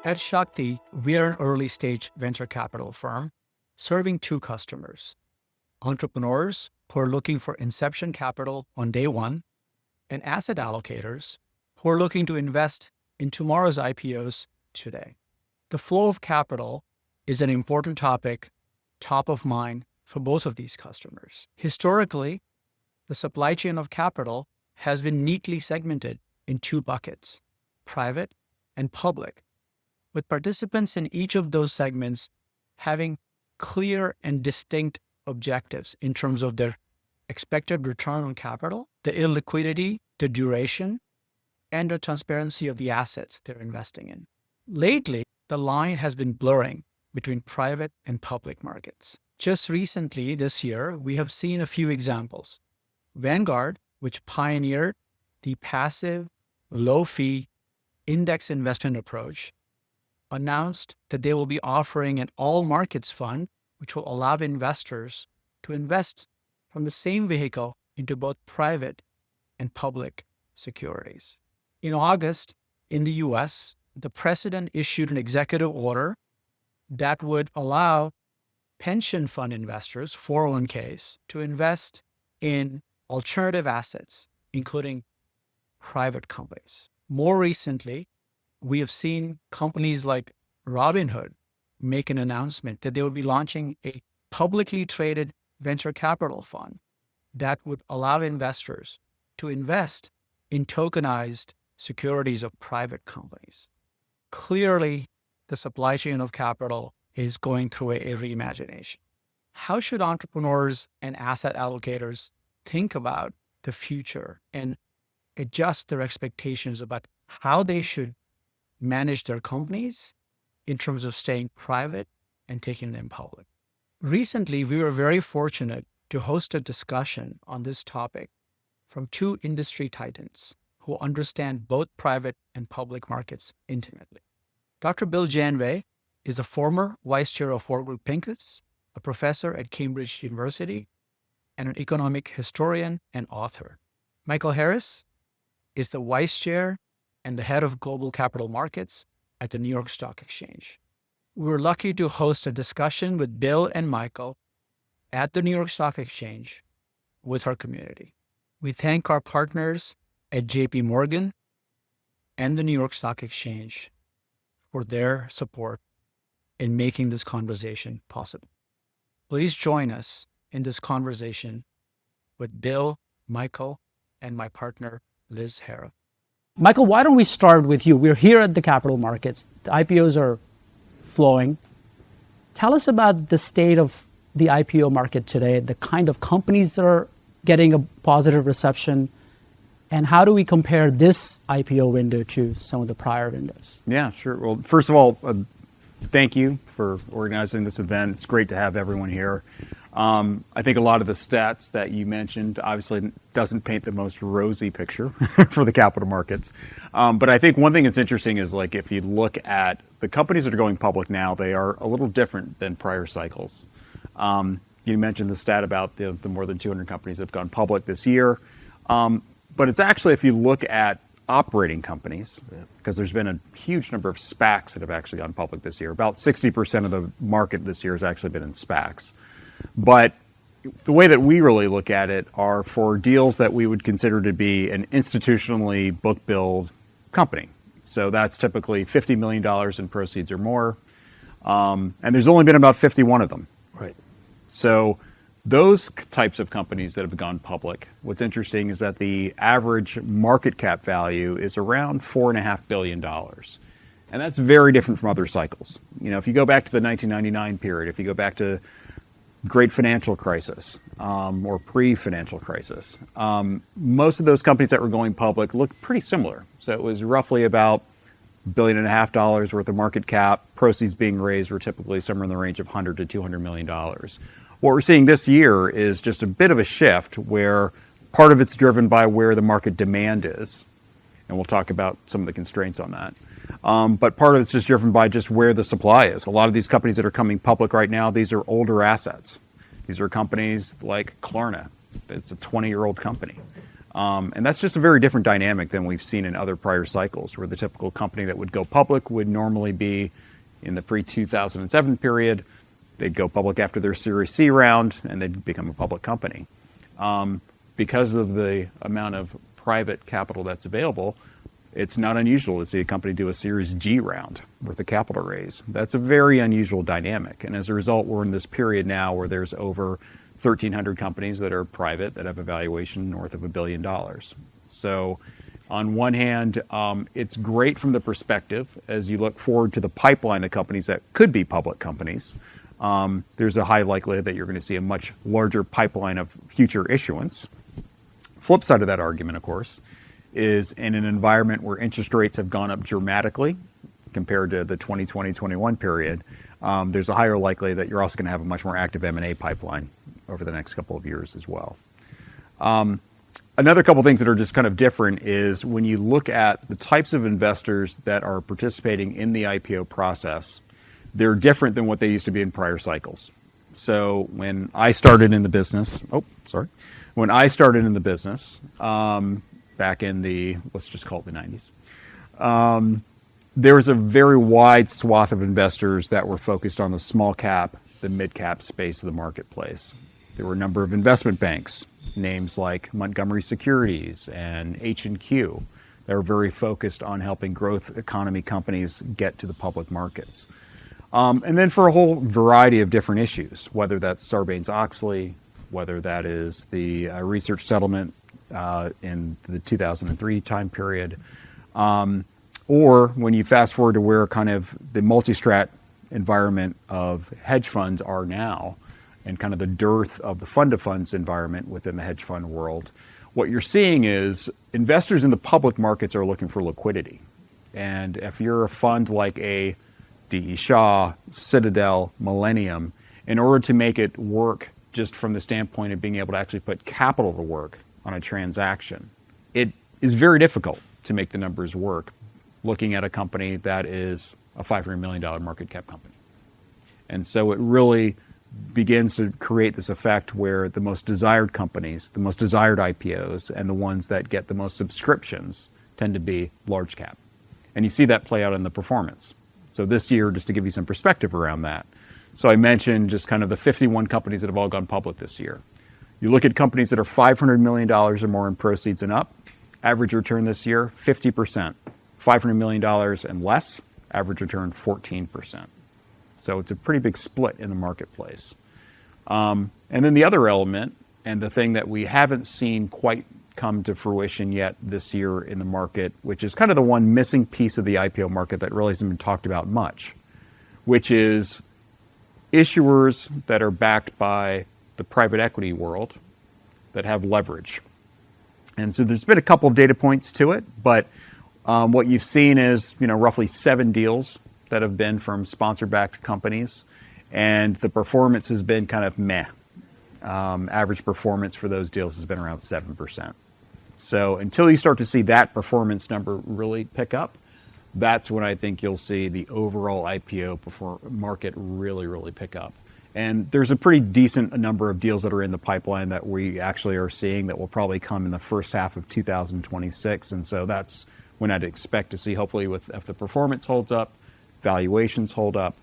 At Shakti, we are an early stage venture capital firm serving two customers: entrepreneurs who are looking for inception capital on day one, and asset allocators who are looking to invest in tomorrow's IPOs today. The flow of capital is an important topic, top of mind for both of these customers. Historically, the supply chain of capital has been neatly segmented in two buckets: private and public, with participants in each of those segments having clear and distinct objectives in terms of their expected return on capital, the illiquidity, the duration, and the transparency of the assets they're investing in. Lately, the line has been blurring between private and public markets. Just recently, this year, we have seen a few examples. Vanguard, which pioneered the passive, low-fee index investment approach, announced that they will be offering an all-markets fund, which will allow investors to invest from the same vehicle into both private and public securities. In August, in the US, the president issued an executive order that would allow pension fund investors, 401ks, to invest in alternative assets, including private companies. More recently, we have seen companies like Robinhood make an announcement that they would be launching a publicly traded venture capital fund that would allow investors to invest in tokenized securities of private companies. Clearly, the supply chain of capital is going through a reimagination. How should entrepreneurs and asset allocators think about the future and adjust their expectations about how they should manage their companies in terms of staying private and taking them public? Recently, we were very fortunate to host a discussion on this topic from two industry titans who understand both private and public markets intimately. Dr. Bill Janeway is a former vice chair of Warburg Pincus, a professor at Cambridge University, and an economic historian and author. Michael Harris is the vice chair and the head of global capital markets at the New York Stock Exchange. We were lucky to host a discussion with Bill and Michael at the New York Stock Exchange with our community. We thank our partners at JP Morgan and the New York Stock Exchange for their support in making this conversation possible. Please join us in this conversation with Bill, Michael, and my partner, Liz Hara. Michael, why don't we start with you? We're here at the capital markets. The IPOs are flowing. Tell us about the state of the IPO market today, the kind of companies that are getting a positive reception, and how do we compare this IPO window to some of the prior windows? Yeah, sure. Well, first of all, thank you for organizing this event. It's great to have everyone here. I think a lot of the stats that you mentioned obviously doesn't paint the most rosy picture for the capital markets. But I think one thing that's interesting is, like, if you look at the companies that are going public now, they are a little different than prior cycles. You mentioned the stat about the more than 200 companies that have gone public this year. But it's actually, if you look at operating companies, because there's been a huge number of SPACs that have actually gone public this year. About 60% of the market this year has actually been in SPACs. But the way that we really look at it are for deals that we would consider to be an institutionally book-build company. So that's typically $50 million in proceeds or more. And there's only been about 51 of them. Right. So those types of companies that have gone public, what's interesting is that the average market cap value is around $4.5 billion. And that's very different from other cycles. You know, if you go back to the 1999 period, if you go back to great financial crisis or pre-financial crisis, most of those companies that were going public looked pretty similar. So it was roughly about $1.5 billion worth of market cap. Proceeds being raised were typically somewhere in the range of $100 to $200 million. What we're seeing this year is just a bit of a shift where part of it's driven by where the market demand is. And we'll talk about some of the constraints on that. But part of it's just driven by just where the supply is. A lot of these companies that are coming public right now, these are older assets. These are companies like Klarna. It's a 20-year-old company. And that's just a very different dynamic than we've seen in other prior cycles, where the typical company that would go public would normally be in the pre-2007 period. They'd go public after their Series C round, and they'd become a public company. Because of the amount of private capital that's available, it's not unusual to see a company do a Series G round with a capital raise. That's a very unusual dynamic. And as a result, we're in this period now where there's over 1,300 companies that are private that have a valuation north of $1 billion. So on one hand, it's great from the perspective as you look forward to the pipeline of companies that could be public companies. There's a high likelihood that you're going to see a much larger pipeline of future issuance. Flip side of that argument, of course, is in an environment where interest rates have gone up dramatically compared to the 2020-21 period, there's a higher likelihood that you're also going to have a much more active M&A pipeline over the next couple of years as well. Another couple things that are just kind of different is when you look at the types of investors that are participating in the IPO process, they're different than what they used to be in prior cycles. So when I started in the business, back in the, let's just call it the 90s, there was a very wide swath of investors that were focused on the small cap, the mid cap space of the marketplace. There were a number of investment banks, names like Montgomery Securities and H&Q, that were very focused on helping growth economy companies get to the public markets. And then for a whole variety of different issues, whether that's Sarbanes-Oxley, whether that is the research settlement in the 2003 time period, or when you fast forward to where kind of the multi-strat environment of hedge funds are now, and kind of the dearth of the fund-of-funds environment within the hedge fund world, what you're seeing is investors in the public markets are looking for liquidity. And if you're a fund like a D.E. Shaw, Citadel, Millennium, in order to make it work just from the standpoint of being able to actually put capital to work on a transaction, it is very difficult to make the numbers work looking at a company that is a $500 million market cap company. And so it really begins to create this effect where the most desired companies, the most desired IPOs, and the ones that get the most subscriptions tend to be large cap. And you see that play out in the performance. So this year, just to give you some perspective around that, so I mentioned just kind of the 51 companies that have all gone public this year. You look at companies that are $500 million or more in proceeds and up, average return this year, 50%. $500 million and less, average return 14%. So it's a pretty big split in the marketplace. And then the other element, and the thing that we haven't seen quite come to fruition yet this year in the market, which is kind of the one missing piece of the IPO market that really hasn't been talked about much, which is issuers that are backed by the private equity world that have leverage. And so there's been a couple of data points to it, but what you've seen is, roughly 7 deals that have been from sponsor-backed companies, and the performance has been kind of meh. Average performance for those deals has been around 7%. So until you start to see that performance number really pick up, that's when I think you'll see the overall IPO market really, really pick up. And there's a pretty decent number of deals that are in the pipeline that we actually are seeing that will probably come in the first half of 2026. And so that's when I'd expect to see, hopefully, if the performance holds up, valuations hold up,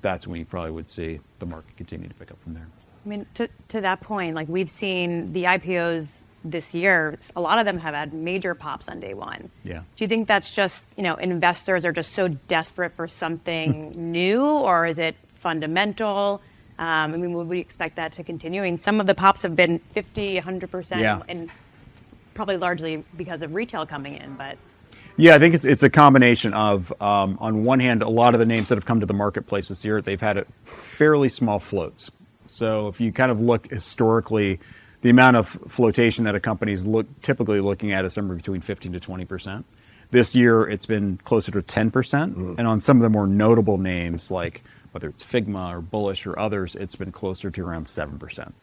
that's when you probably would see the market continue to pick up from there. I mean, to that point, like we've seen the IPOs this year, a lot of them have had major pops on day one. Yeah. Do you think that's just, investors are just so desperate for something new, or is it fundamental? Would we expect that to continue? I mean, some of the pops have been 50, 100%, and probably largely because of retail coming in, but... Yeah, I think it's a combination of, on one hand, a lot of the names that have come to the marketplace this year, they've had fairly small floats. So if you kind of look historically, the amount of flotation that a company is typically looking at is somewhere between 15 to 20%. This year, it's been closer to 10%. And on some of the more notable names, like whether it's Figma or Bullish or others, it's been closer to around 7%.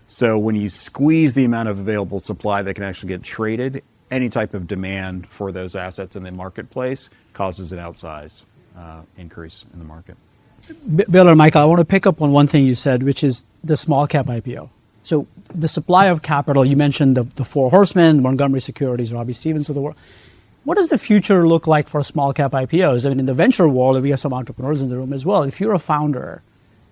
So when you squeeze the amount of available supply that can actually get traded, any type of demand for those assets in the marketplace causes an outsized increase in the market. Bill or Michael, I want to pick up on one thing you said, which is the small cap IPO. So the supply of capital, you mentioned the four horsemen, Montgomery Securities, Robbie Stevens of the world. What does the future look like for small cap IPOs? I mean, in the venture world, we have some entrepreneurs in the room as well. If you're a founder,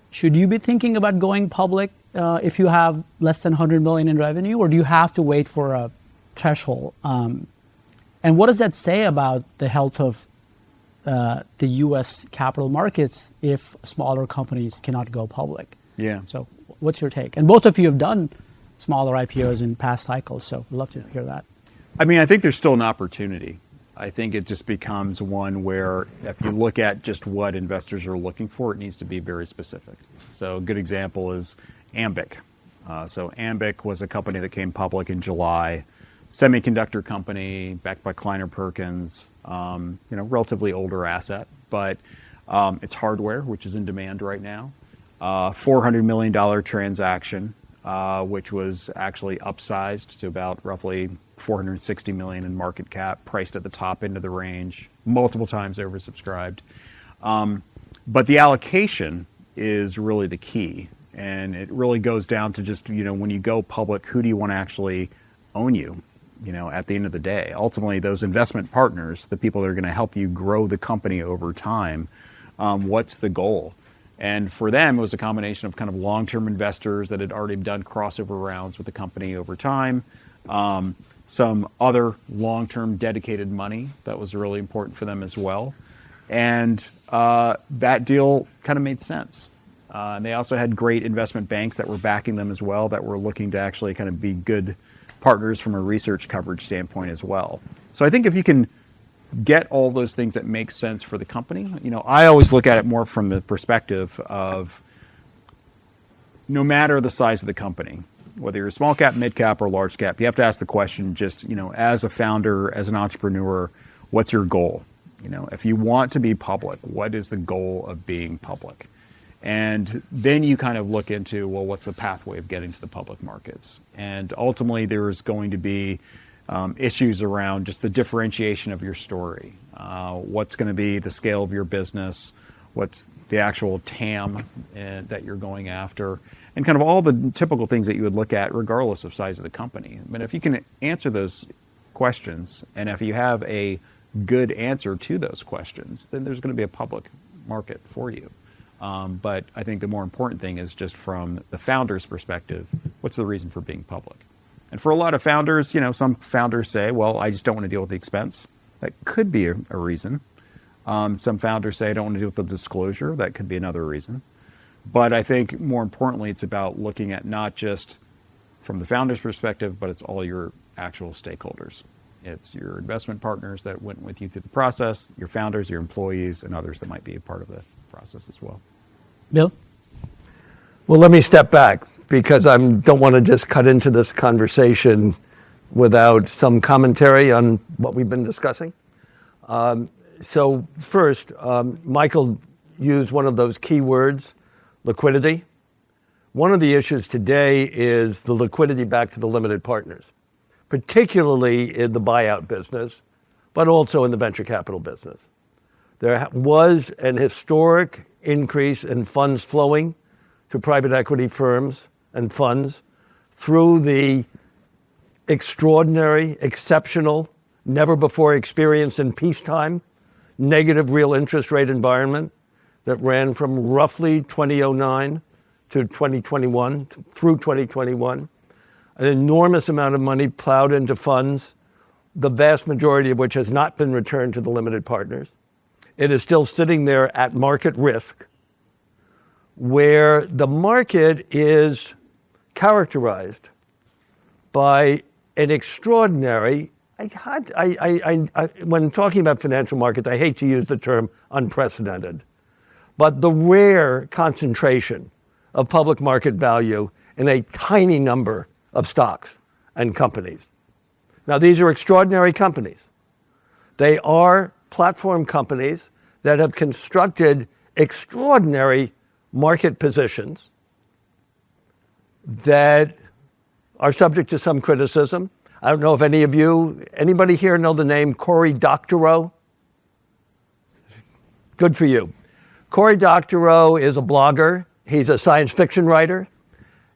should you be thinking about going public if you have less than 100 million in revenue, or do you have to wait for a threshold? And what does that say about the health of the U.S. capital markets if smaller companies cannot go public? Yeah. So what's your take? And both of you have done smaller IPOs in past cycles, so we'd love to hear that. I mean, I think there's still an opportunity. I think it just becomes one where if you look at just what investors are looking for, it needs to be very specific. So a good example is Ambic. So Ambic was a company that came public in July, semiconductor company backed by Kleiner Perkins, relatively older asset, but it's hardware, which is in demand right now. $400 million transaction, which was actually upsized to about roughly $460 million in market cap, priced at the top end of the range, multiple times oversubscribed. But the allocation is really the key. And it really goes down to just, when you go public, who do you want to actually own you, at the end of the day? Ultimately, those investment partners, the people that are going to help you grow the company over time, what's the goal? And for them, it was a combination of kind of long-term investors that had already done crossover rounds with the company over time, some other long-term dedicated money that was really important for them as well. And that deal kind of made sense. And they also had great investment banks that were backing them as well, that were looking to actually kind of be good partners from a research coverage standpoint as well. So I think if you can get all those things that make sense for the company, I always look at it more from the perspective of no matter the size of the company, whether you're small cap, mid cap, or large cap, you have to ask the question just, as a founder, as an entrepreneur, what's your goal? If you want to be public, what is the goal of being public? And then you kind of look into, well, what's the pathway of getting to the public markets? And ultimately, there's going to be issues around just the differentiation of your story. What's going to be the scale of your business? What's the actual TAM that you're going after? And kind of all the typical things that you would look at regardless of size of the company. But if you can answer those questions, and if you have a good answer to those questions, then there's going to be a public market for you. But I think the more important thing is just from the founder's perspective, what's the reason for being public? And for a lot of founders, some founders say, well, I just don't want to deal with the expense. That could be a reason. Some founders say, I don't want to deal with the disclosure. That could be another reason. But I think more importantly, it's about looking at not just from the founder's perspective, but it's all your actual stakeholders. It's your investment partners that went with you through the process, your founders, your employees, and others that might be a part of the process as well. Bill? Well, let me step back because I don't want to just cut into this conversation without some commentary on what we've been discussing. So first, Michael used one of those key words, liquidity. One of the issues today is the liquidity back to the limited partners, particularly in the buyout business, but also in the venture capital business. There was an historic increase in funds flowing to private equity firms and funds through the extraordinary, exceptional, never before experienced in peacetime, negative real interest rate environment that ran from roughly 2009 to 2021, through 2021. An enormous amount of money plowed into funds, the vast majority of which has not been returned to the limited partners. It is still sitting there at market risk, where the market is characterized by an extraordinary, when talking about financial markets, I hate to use the term unprecedented, but the rare concentration of public market value in a tiny number of stocks and companies. Now, these are extraordinary companies. They are platform companies that have constructed extraordinary market positions that are subject to some criticism. I don't know if anybody here know the name Cory Doctorow? Good for you. Cory Doctorow is a blogger. He's a science fiction writer.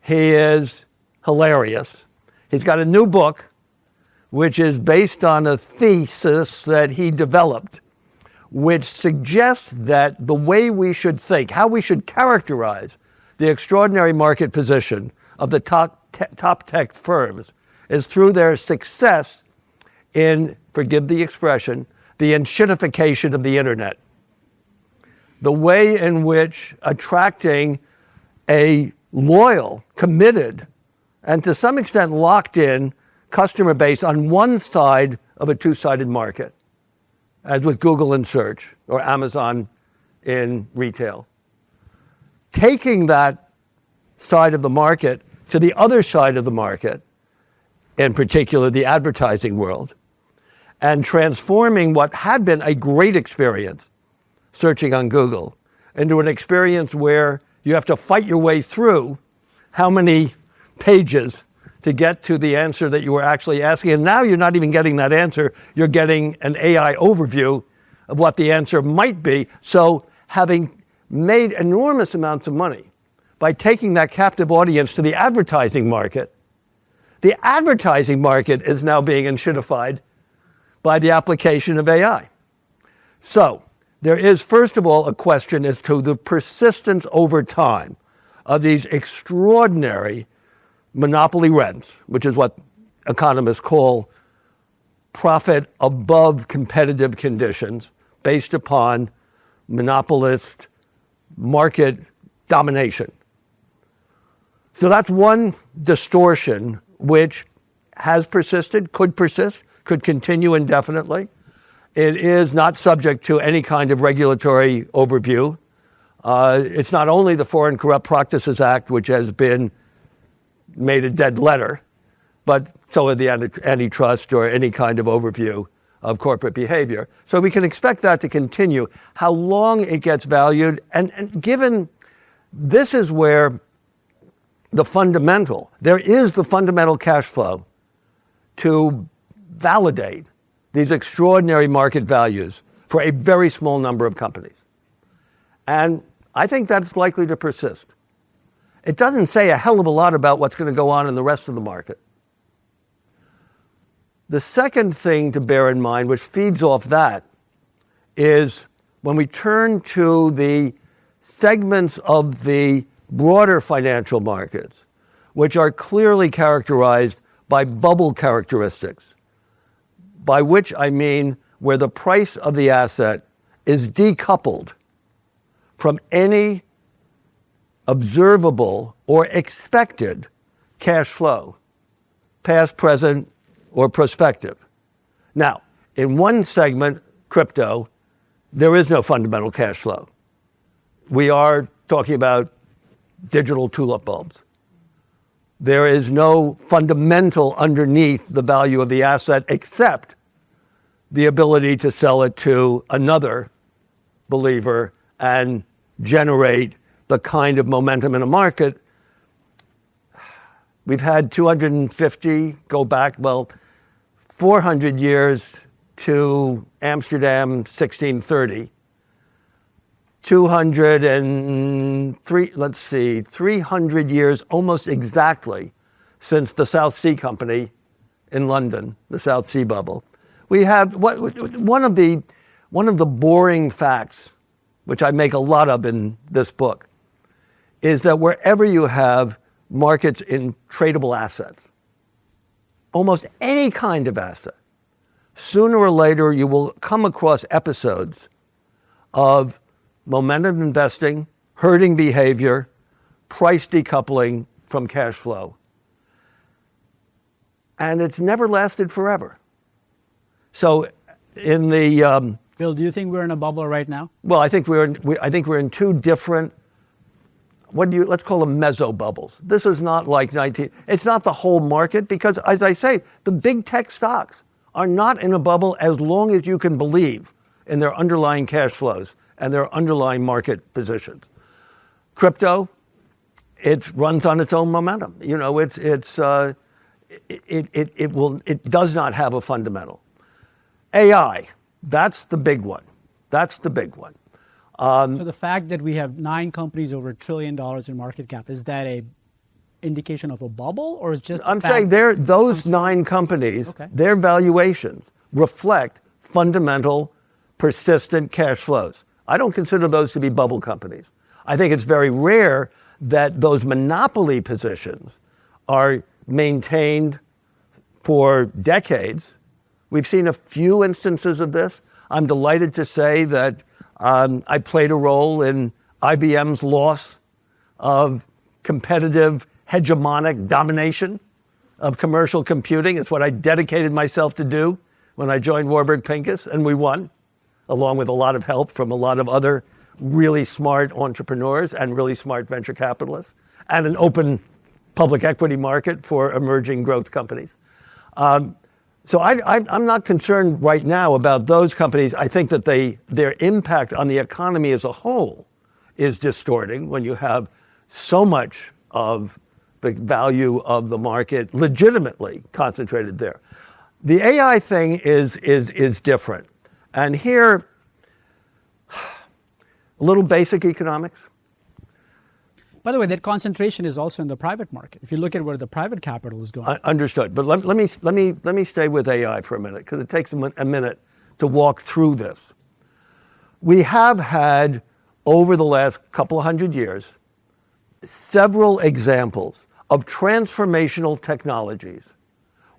He is hilarious. He's got a new book, which is based on a thesis that he developed, which suggests that the way we should think, how we should characterize the extraordinary market position of the top tech firms is through their success in, forgive the expression, the enshittification of the internet. The way in which attracting a loyal, committed, and to some extent locked in customer base on one side of a two-sided market, as with Google in search or Amazon in retail. Taking that side of the market to the other side of the market, in particular the advertising world, and transforming what had been a great experience, searching on Google, into an experience where you have to fight your way through how many pages to get to the answer that you were actually asking. And now you're not even getting that answer, you're getting an AI overview of what the answer might be. So having made enormous amounts of money by taking that captive audience to the advertising market is now being enshittified by the application of AI. So there is, first of all, a question as to the persistence over time of these extraordinary monopoly rents, which is what economists call profit above competitive conditions based upon monopolist market domination. So that's one distortion which has persisted, could persist, could continue indefinitely. It is not subject to any kind of regulatory overview. It's not only the Foreign Corrupt Practices Act, which has been made a dead letter, but so are the antitrust or any kind of overview of corporate behavior. So we can expect that to continue. How long it gets valued, and given this is where there is the fundamental cash flow to validate these extraordinary market values for a very small number of companies. And I think that's likely to persist. It doesn't say a hell of a lot about what's going to go on in the rest of the market. The second thing to bear in mind, which feeds off that, is when we turn to the segments of the broader financial markets, which are clearly characterized by bubble characteristics, by which I mean where the price of the asset is decoupled from any observable or expected cash flow, past, present, or prospective. Now, in one segment, crypto, there is no fundamental cash flow. We are talking about digital tulip bulbs. There is no fundamental underneath the value of the asset except the ability to sell it to another believer and generate the kind of momentum in a market. We've had 250 go back, 400 years to Amsterdam 1630. 300 years almost exactly since the South Sea Company in London, the South Sea bubble. We have one of the boring facts, which I make a lot of in this book, is that wherever you have markets in tradable assets, almost any kind of asset, sooner or later you will come across episodes of momentum investing, herding behavior, price decoupling from cash flow. And it's never lasted forever. So in the... Bill, do you think we're in a bubble right now? Well, I think we're in two different, let's call them mezzo bubbles. This is not like it's not the whole market because, as I say, the big tech stocks are not in a bubble as long as you can believe in their underlying cash flows and their underlying market positions. Crypto, it runs on its own momentum. You know, it does not have a fundamental. AI, that's the big one. So the fact that we have 9 companies over $1 trillion in market cap, is that a indication of a bubble, or is just? I'm saying those 9 companies, Okay. their valuations reflect fundamental, persistent cash flows. I don't consider those to be bubble companies. I think it's very rare that those monopoly positions are maintained for decades. We've seen a few instances of this. I'm delighted to say that I played a role in IBM's loss of competitive hegemonic domination of commercial computing. It's what I dedicated myself to do when I joined Warburg Pincus, and we won, along with a lot of help from a lot of other really smart entrepreneurs and really smart venture capitalists, and an open public equity market for emerging growth companies. So I'm not concerned right now about those companies. I think that their impact on the economy as a whole is distorting when you have so much of the value of the market legitimately concentrated there. The AI thing is different. And here, a little basic economics. By the way, that concentration is also in the private market. If you look at where the private capital is going. Understood. But let me stay with AI for a minute, because it takes a minute to walk through this. We have had, over the last couple of hundred years, several examples of transformational technologies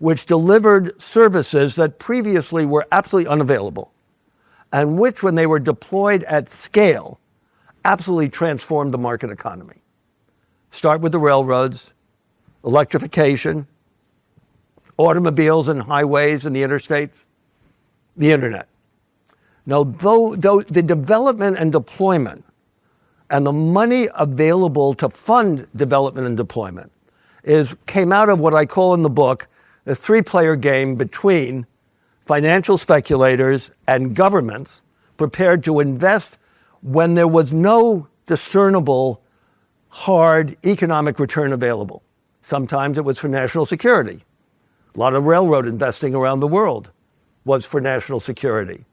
which delivered services that previously were absolutely unavailable, and which, when they were deployed at scale, absolutely transformed the market economy. Start with the railroads, electrification, automobiles and highways and the interstates, the internet. Now, though the development and deployment and the money available to fund development and deployment came out of what I call in the book a 3-player game between financial speculators and governments prepared to invest when there was no discernible hard economic return available. Sometimes it was for national security. A lot of railroad investing around the world was for national security.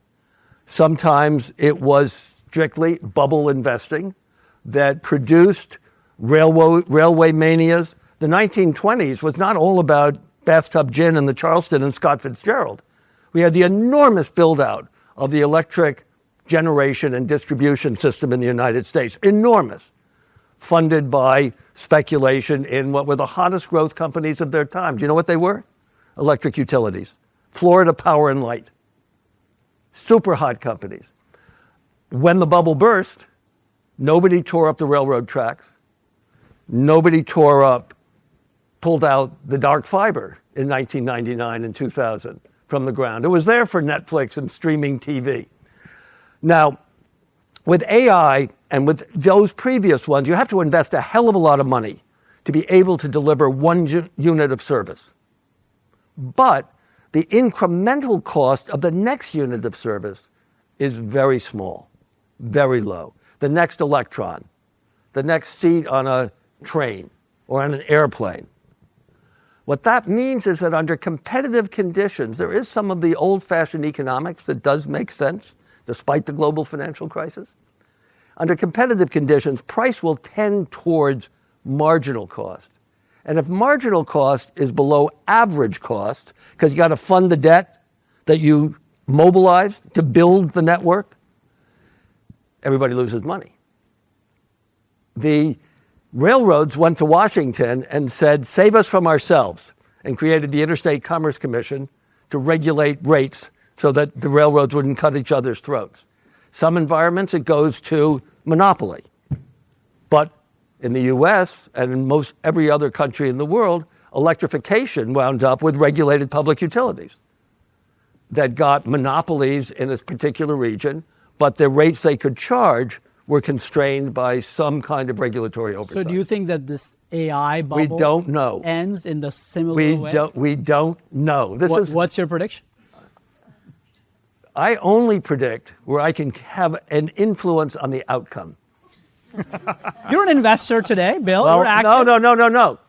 Sometimes it was strictly bubble investing that produced railway manias. The 1920s was not all about bathtub gin and the Charleston and Scott Fitzgerald. We had the enormous build out of the electric generation and distribution system in the United States. Enormous. Funded by speculation in what were the hottest growth companies of their time. Do you know what they were? Electric utilities. Florida Power and Light. Super hot companies. When the bubble burst, nobody tore up the railroad tracks. Nobody pulled out the dark fiber in 1999 and 2000 from the ground. It was there for Netflix and streaming TV. Now, with AI and with those previous ones, you have to invest a hell of a lot of money to be able to deliver one unit of service. But the incremental cost of the next unit of service is very small, very low. The next electron, the next seat on a train or on an airplane. What that means is that under competitive conditions, there is some of the old-fashioned economics that does make sense, despite the global financial crisis. Under competitive conditions, price will tend towards marginal cost. And if marginal cost is below average cost, because you got to fund the debt that you mobilize to build the network, everybody loses money. The railroads went to Washington and said, save us from ourselves, and created the Interstate Commerce Commission to regulate rates so that the railroads wouldn't cut each other's throats. Some environments, it goes to monopoly. But in the US and in most every other country in the world, electrification wound up with regulated public utilities that got monopolies in a particular region, but the rates they could charge were constrained by some kind of regulatory oversight. So do you think that this AI bubble we don't know. Ends in the similar way? We don't know. What's your prediction? I only predict where I can have an influence on the outcome. You're an investor today, Bill. Well, You're active. No.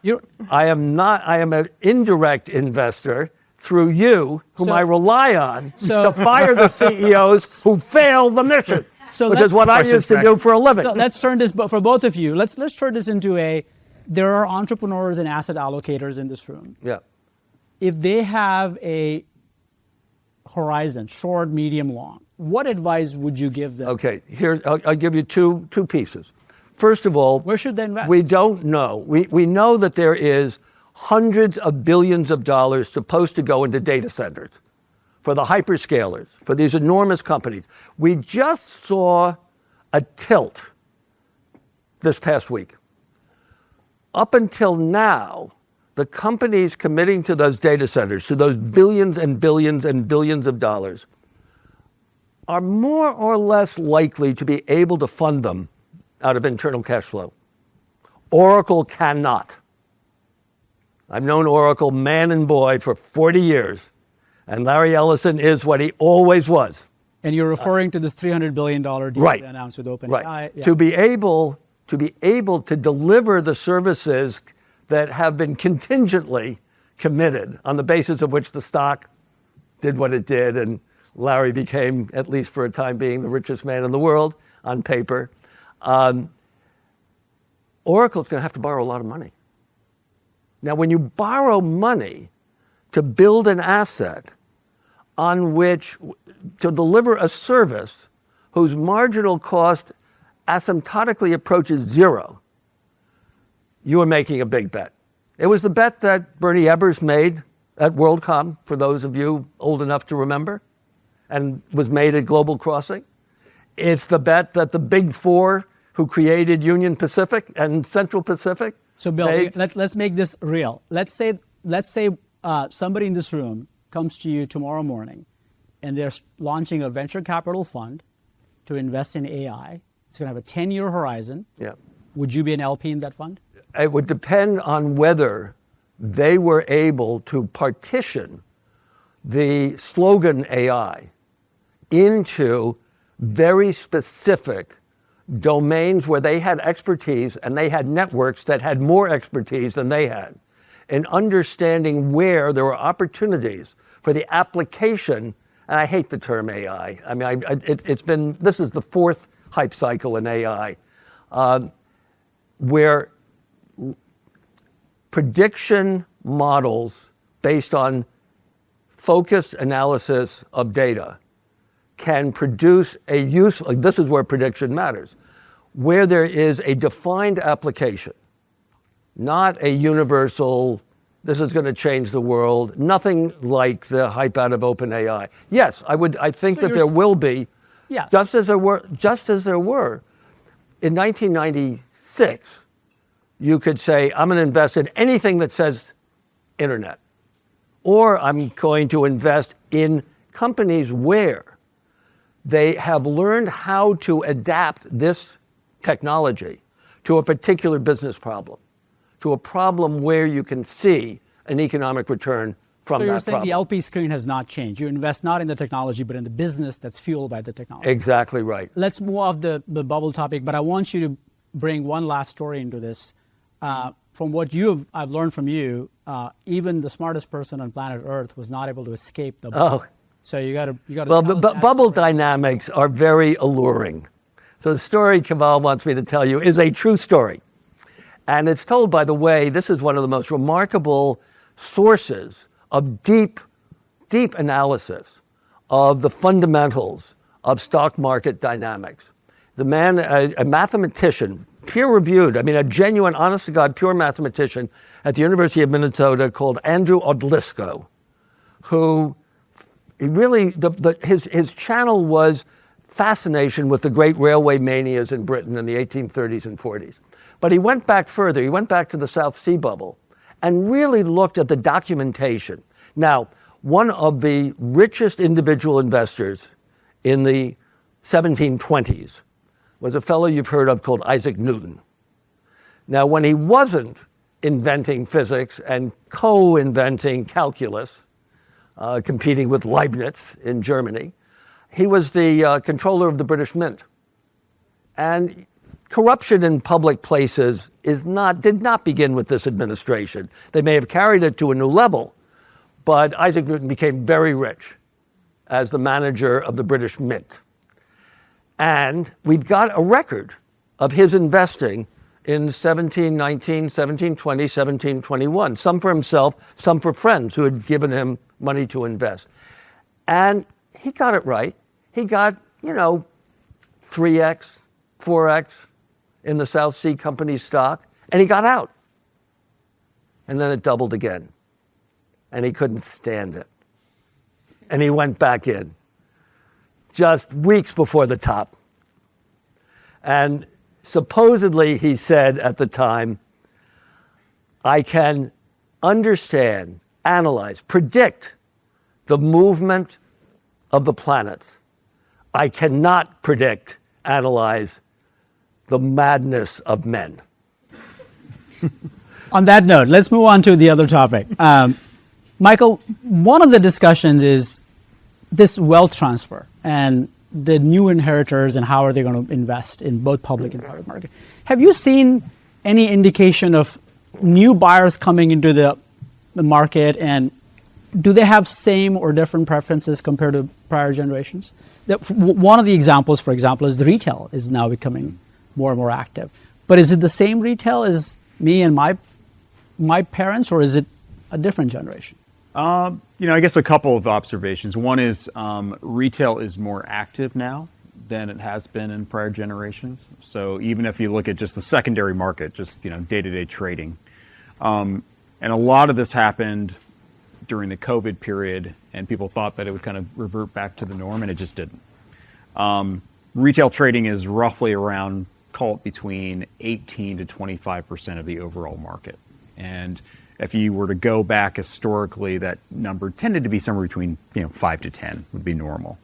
I am not. I am an indirect investor through you, whom I rely on to fire the CEOs who fail the mission, which is what I used to do for a living. So let's turn this, for both of you, let's turn this into a there are entrepreneurs and asset allocators in this room. Yeah. If they have a horizon, short, medium, long, what advice would you give them? Okay, I'll give you two pieces. First of all, Where should they invest? We don't know. We know that there is hundreds of billions of dollars supposed to go into data centers for the hyperscalers, for these enormous companies. We just saw a tilt this past week. Up until now, the companies committing to those data centers, to those billions and billions and billions of dollars, are more or less likely to be able to fund them out of internal cash flow. Oracle cannot. I've known Oracle man and boy for 40 years, and Larry Ellison is what he always was. And you're referring to this $300 billion deal Right. they announced with OpenAI. Right. Yeah. To be able to deliver the services that have been contingently committed on the basis of which the stock did what it did, and Larry became, at least for a time being, the richest man in the world on paper. Oracle's going to have to borrow a lot of money. Now, when you borrow money to build an asset on which to deliver a service whose marginal cost asymptotically approaches zero, you are making a big bet. It was the bet that Bernie Ebbers made at WorldCom, for those of you old enough to remember, and was made at Global Crossing. It's the bet that the big four who created Union Pacific and Central Pacific. So, Bill, let's make this real. Let's say somebody in this room comes to you tomorrow morning, and they're launching a venture capital fund to invest in AI. It's going to have a 10-year horizon. Yeah. Would you be an LP in that fund? It would depend on whether they were able to partition the slogan AI into very specific domains where they had expertise, and they had networks that had more expertise than they had, in understanding where there were opportunities for the application. And I hate the term AI. I mean, this is the fourth hype cycle in AI, where prediction models based on focused analysis of data can produce a useful, this is where prediction matters, where there is a defined application, not a universal, this is going to change the world, nothing like the hype out of OpenAI. Yes, I think that there will be, yeah. just as there were in 1996, you could say, I'm going to invest in anything that says internet, or I'm going to invest in companies where they have learned how to adapt this technology to a particular business problem, to a problem where you can see an economic return from that problem. So you're saying the LP screen has not changed. You invest not in the technology, but in the business that's fueled by the technology. Exactly right. Let's move off the bubble topic, but I want you to bring one last story into this. From what I've learned from you, even the smartest person on planet Earth was not able to escape the bubble. Oh. So you got to. Well, bubble dynamics are very alluring. So the story Kamal wants me to tell you is a true story. And it's told, by the way, this is one of the most remarkable sources of deep analysis of the fundamentals of stock market dynamics. The man, a mathematician, peer-reviewed, a genuine, honest-to-God, pure mathematician at the University of Minnesota called Andrew Odlyzko, who really, his channel was fascination with the great railway manias in Britain in the 1830s and 40s. But he went back further. He went back to the South Sea Bubble and really looked at the documentation. Now, one of the richest individual investors in the 1720s was a fellow you've heard of called Isaac Newton. Now, when he wasn't inventing physics and co-inventing calculus, competing with Leibniz in Germany, he was the controller of the British Mint. And corruption in public places did not begin with this administration. They may have carried it to a new level, but Isaac Newton became very rich as the manager of the British Mint. And we've got a record of his investing in 1719, 1720, 1721. Some for himself, some for friends who had given him money to invest. And he got it right. He got, 3x, 4x in the South Sea Company stock, and he got out. And then it doubled again. And he couldn't stand it. And he went back in just weeks before the top. And supposedly he said at the time, I can understand, analyze, predict the movement of the planets. I cannot predict, analyze the madness of men. On that note, let's move on to the other topic. Michael, one of the discussions is this wealth transfer and the new inheritors and how are they going to invest in both public and private market. Have you seen any indication of new buyers coming into the market, and do they have same or different preferences compared to prior generations? One of the examples, for example, is the retail is now becoming more and more active. But is it the same retail as me and my parents, or is it a different generation? I guess a couple of observations. One is retail is more active now than it has been in prior generations. So even if you look at just the secondary market, just day-to-day trading, and a lot of this happened during the COVID period, and people thought that it would kind of revert back to the norm, and it just didn't. Retail trading is roughly around, call it between 18 to 25% of the overall market. And if you were to go back historically, that number tended to be somewhere between 5 to 10 would be normal.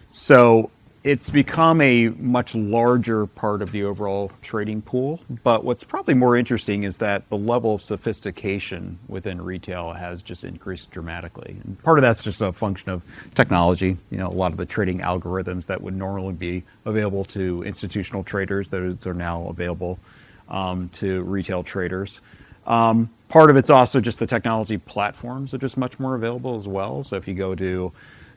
So it's become a much larger part of the overall trading pool. But what's probably more interesting is that the level of sophistication within retail has just increased dramatically. And part of that's just a function of technology. A lot of the trading algorithms that would normally be available to institutional traders, those are now available to retail traders. Part of it's also just the technology platforms are just much more available as well. So if you go to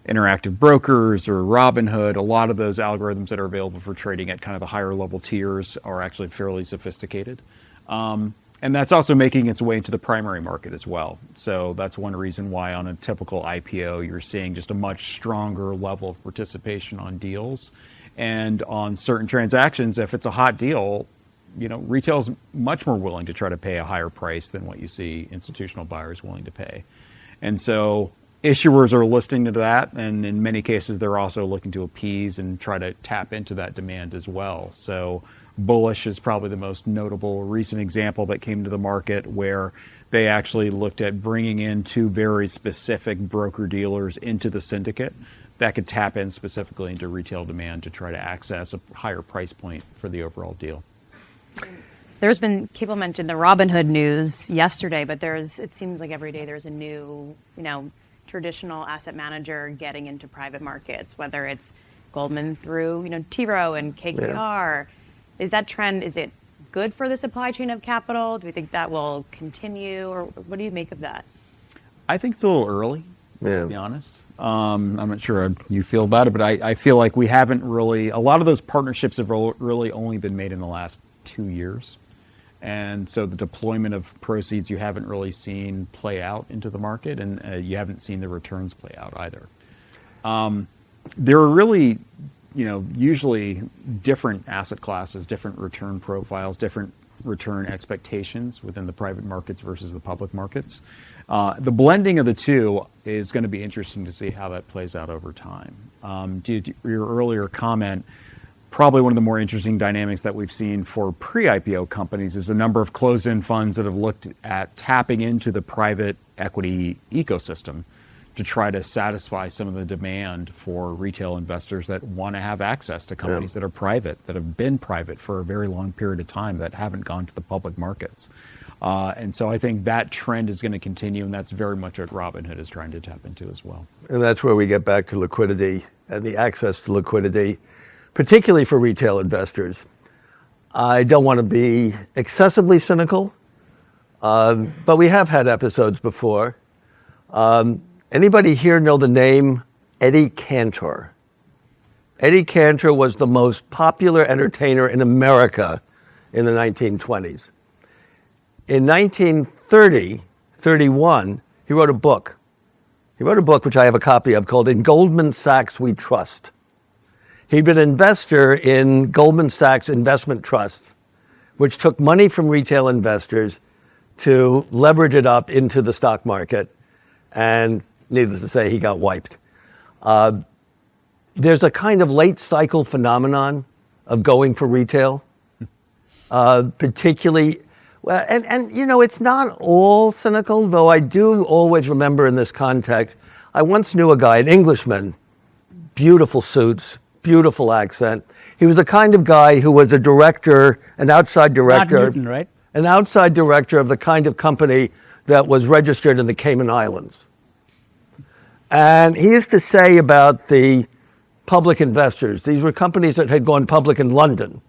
Interactive Brokers or Robinhood, a lot of those algorithms that are available for trading at kind of the higher level tiers are actually fairly sophisticated. And that's also making its way into the primary market as well. So that's one reason why on a typical IPO, you're seeing just a much stronger level of participation on deals. And on certain transactions, if it's a hot deal, retail is much more willing to try to pay a higher price than what you see institutional buyers willing to pay. And so issuers are listening to that, and in many cases, they're also looking to appease and try to tap into that demand as well. So Bullish is probably the most notable recent example that came to the market, where they actually looked at bringing in two very specific broker-dealers into the syndicate that could tap in specifically into retail demand to try to access a higher price point for the overall deal. There's been, people mentioned the Robinhood news yesterday, but it seems like every day there's a new, traditional asset manager getting into private markets, whether it's Goldman through, T. Rowe and KKR. Yeah. Is that trend, is it good for the supply chain of capital? Do we think that will continue, or what do you make of that? I think it's a little early, to be honest. I'm not sure how you feel about it, but I feel like we haven't really, a lot of those partnerships have really only been made in the last 2 years. And so the deployment of proceeds you haven't really seen play out into the market, and you haven't seen the returns play out either. There are really, usually different asset classes, different return profiles, different return expectations within the private markets versus the public markets. The blending of the two is going to be interesting to see how that plays out over time. To your earlier comment, probably one of the more interesting dynamics that we've seen for pre-IPO companies is the number of closed-end funds that have looked at tapping into the private equity ecosystem to try to satisfy some of the demand for retail investors that want to have access to companies that are private, that have been private for a very long period of time, that haven't gone to the public markets. And so I think that trend is going to continue, and that's very much what Robinhood is trying to tap into as well. And that's where we get back to liquidity and the access to liquidity, particularly for retail investors. I don't want to be excessively cynical, but we have had episodes before. Anybody here know the name Eddie Cantor? Eddie Cantor was the most popular entertainer in America in the 1920s. In 1931, he wrote a book. He wrote a book which I have a copy of called In Goldman Sachs We Trust. He'd been an investor in Goldman Sachs investment trusts, which took money from retail investors to leverage it up into the stock market. And needless to say, he got wiped. There's a kind of late cycle phenomenon of going for retail, particularly, well, and you know, it's not all cynical, though I do always remember in this context, I once knew a guy, an Englishman, beautiful suits, beautiful accent. He was the kind of guy who was a director, an outside director. Not Newton, right? An outside director of the kind of company that was registered in the Cayman Islands. And he used to say about the public investors, these were companies that had gone public in London.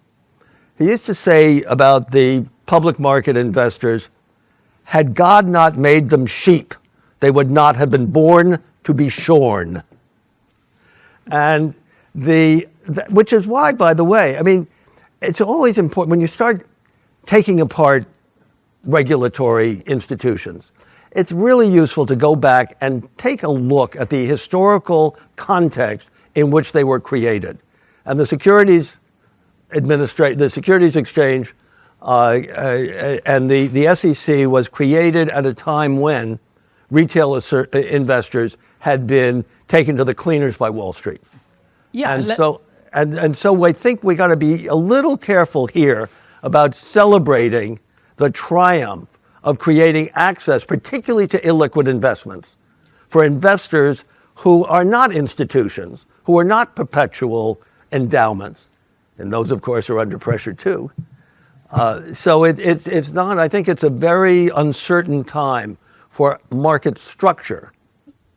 He used to say about the public market investors, had God not made them sheep, they would not have been born to be shorn. And which is why, by the way, I mean, it's always important when you start taking apart regulatory institutions, it's really useful to go back and take a look at the historical context in which they were created. And the Securities Exchange and the SEC was created at a time when retail investors had been taken to the cleaners by Wall Street. Yeah, and so I think we got to be a little careful here about celebrating the triumph of creating access, particularly to illiquid investments, for investors who are not institutions, who are not perpetual endowments, and those, of course, are under pressure too. So it's not. I think it's a very uncertain time for market structure.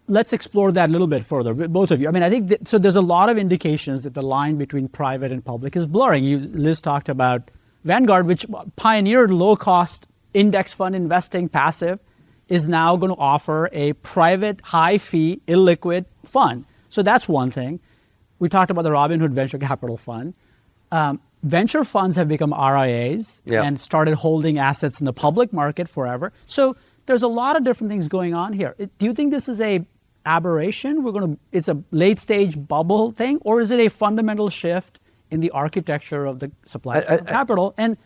Let's explore that a little bit further, both of you. I mean, I think so. There's a lot of indications that the line between private and public is blurring. Liz talked about Vanguard, which pioneered low-cost index fund investing, passive, is now going to offer a private, high-fee, illiquid fund. So that's one thing. We talked about the Robinhood Venture Capital Fund. Venture funds have become RIAs and started holding assets in the public market forever. So there's a lot of different things going on here. Do you think this is a aberration? It's a late-stage bubble thing, or is it a fundamental shift in the architecture of the supply of capital? And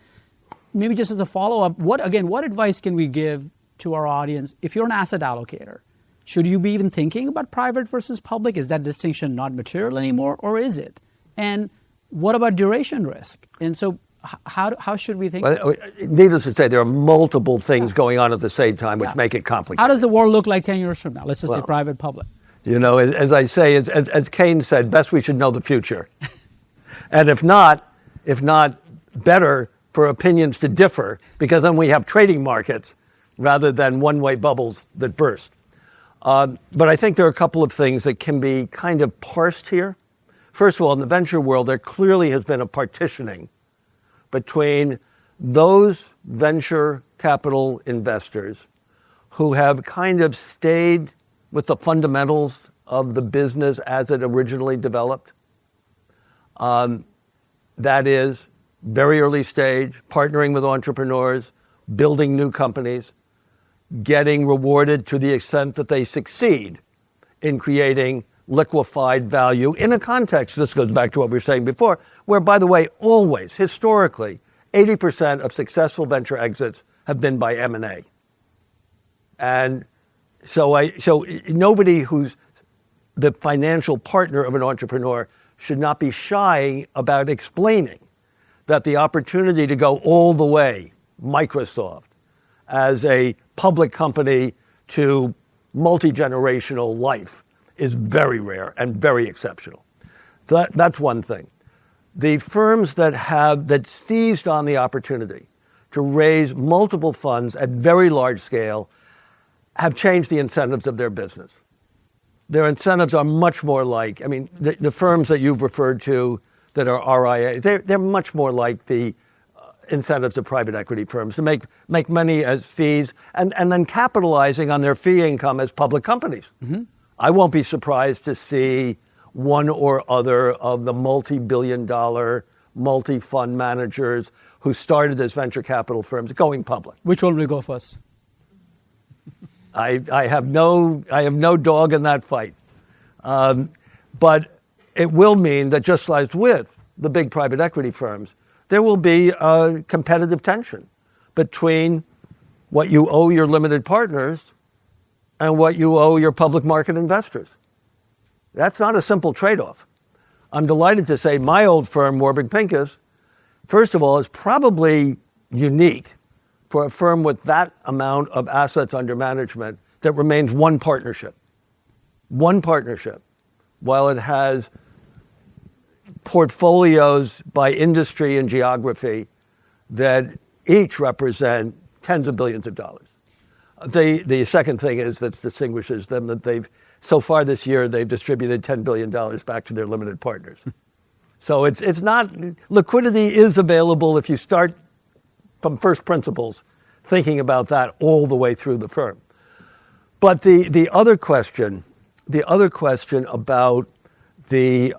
maybe just as a follow-up, what advice can we give to our audience if you're an asset allocator? Should you be even thinking about private versus public? Is that distinction not material anymore, or is it? And what about duration risk? And so how should we think? Well, needless to say, there are multiple things going on at the same time which make it complicated. How does the world look like 10 years from now? Let's just say private, public. You know, as I say, as Keynes said, best we should know the future. And if not, better for opinions to differ, because then we have trading markets rather than one-way bubbles that burst. But I think there are a couple of things that can be kind of parsed here. First of all, in the venture world, there clearly has been a partitioning between those venture capital investors who have kind of stayed with the fundamentals of the business as it originally developed. That is, very early stage, partnering with entrepreneurs, building new companies, getting rewarded to the extent that they succeed in creating liquefied value in a context, this goes back to what we were saying before, where, by the way, always, historically, 80% of successful venture exits have been by M&A. And so nobody who's the financial partner of an entrepreneur should not be shy about explaining that the opportunity to go all the way, Microsoft, as a public company to multi-generational life is very rare and very exceptional. So that's one thing. The firms that seized on the opportunity to raise multiple funds at very large scale have changed the incentives of their business. Their incentives are much more like, I mean, the firms that you've referred to that are RIA, they're much more like the incentives of private equity firms to make money as fees and then capitalizing on their fee income as public companies. Mm-hmm. I won't be surprised to see one or other of the multi-billion-dollar multi-fund managers who started as venture capital firms going public. Which one will go first? I have no dog in that fight. But it will mean that just like with the big private equity firms, there will be a competitive tension between what you owe your limited partners and what you owe your public market investors. That's not a simple trade-off. I'm delighted to say my old firm, Warburg Pincus, first of all, is probably unique for a firm with that amount of assets under management that remains one partnership. One partnership, while it has portfolios by industry and geography that each represent tens of billions of dollars. The second thing is that distinguishes them that so far this year, they've distributed $10 billion back to their limited partners. So it's not, liquidity is available if you start from first principles, thinking about that all the way through the firm. But the other question about the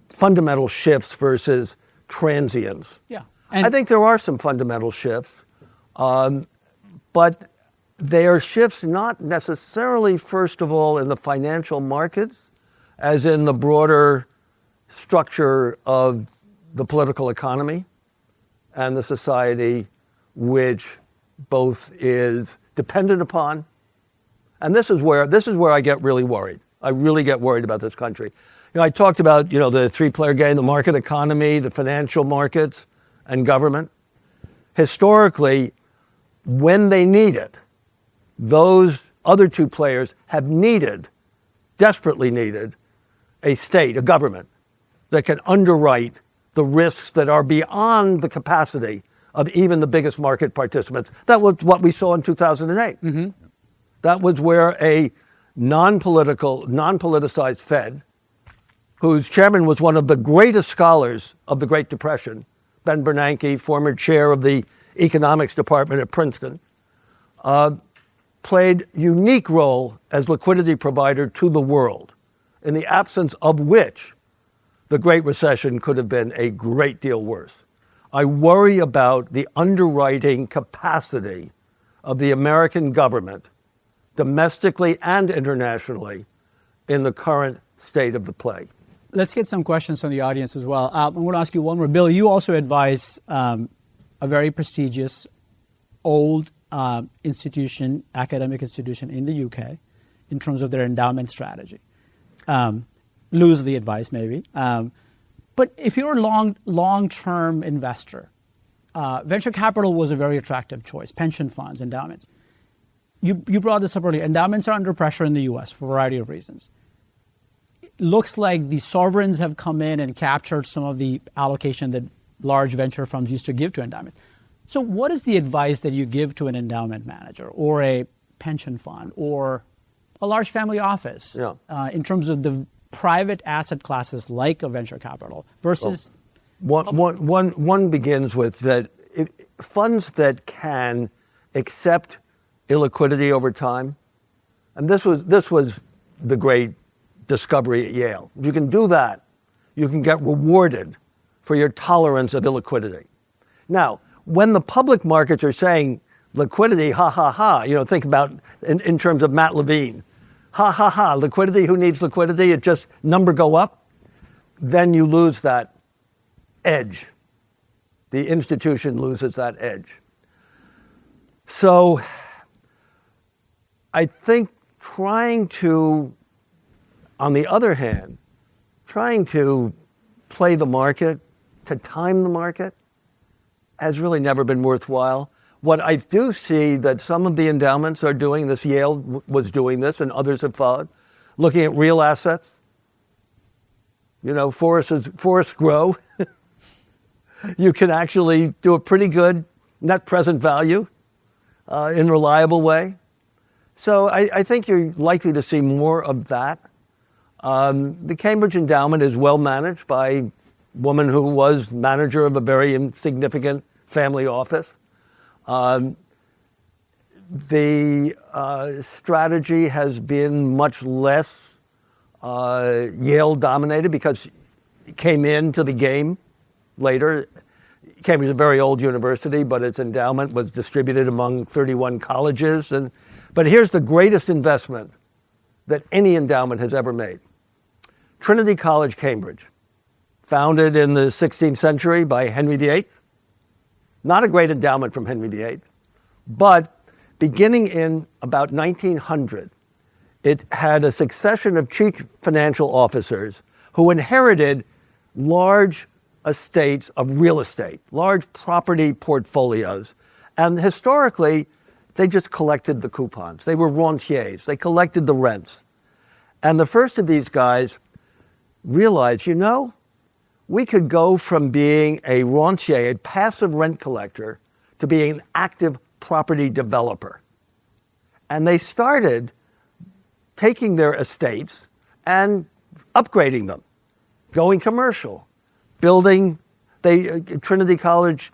fundamental shifts versus transients. Yeah. I think there are some fundamental shifts, but they are shifts not necessarily, first of all, in the financial markets, as in the broader structure of the political economy and the society, which both is dependent upon. And this is where I get really worried. I really get worried about this country. I talked about, the three-player game, the market economy, the financial markets, and government. Historically, when they need it, those other two players have desperately needed, a state, a government, that can underwrite the risks that are beyond the capacity of even the biggest market participants. That was what we saw in 2008. Mm-hmm. That was where a non-politicized Fed, whose chairman was one of the greatest scholars of the Great Depression, Ben Bernanke, former chair of the economics department at Princeton, played unique role as liquidity provider to the world, in the absence of which the Great Recession could have been a great deal worse. I worry about the underwriting capacity of the American government, domestically and internationally, in the current state of the play. Let's get some questions from the audience as well. I'm going to ask you one more. Bill, you also advise a very prestigious, old academic institution in the UK in terms of their endowment strategy. Lose the advice, maybe. But if you're a long-term investor, venture capital was a very attractive choice, pension funds, endowments. You brought this up earlier. Endowments are under pressure in the U.S. for a variety of reasons. It looks like the sovereigns have come in and captured some of the allocation that large venture firms used to give to endowments. So what is the advice that you give to an endowment manager or a pension fund or a large family office in terms of the private asset classes like a venture capital versus... One begins with that funds that can accept illiquidity over time, and this was the great discovery at Yale. If you can do that, you can get rewarded for your tolerance of illiquidity. Now, when the public markets are saying liquidity, ha, ha, ha, think about in terms of Matt Levine, ha, ha, ha, liquidity, who needs liquidity? It just number go up. Then you lose that edge. The institution loses that edge. So I think on the other hand, trying to play the market, to time the market, has really never been worthwhile. What I do see that some of the endowments are doing, this Yale was doing this and others have followed, looking at real assets. Forests grow. You can actually do a pretty good net present value in a reliable way. So I think you're likely to see more of that. The Cambridge Endowment is well managed by a woman who was manager of a very insignificant family office. The strategy has been much less Yale dominated because it came into the game later. Cambridge is a very old university, but its endowment was distributed among 31 colleges. But here's the greatest investment that any endowment has ever made. Trinity College, Cambridge, founded in the 16th century by Henry VIII. Not a great endowment from Henry VIII, but beginning in about 1900, it had a succession of chief financial officers who inherited large estates of real estate, large property portfolios. And historically, they just collected the coupons. They were rentiers. They collected the rents. And the first of these guys realized, we could go from being a rentier, a passive rent collector, to being an active property developer. And they started taking their estates and upgrading them, going commercial, building. Trinity College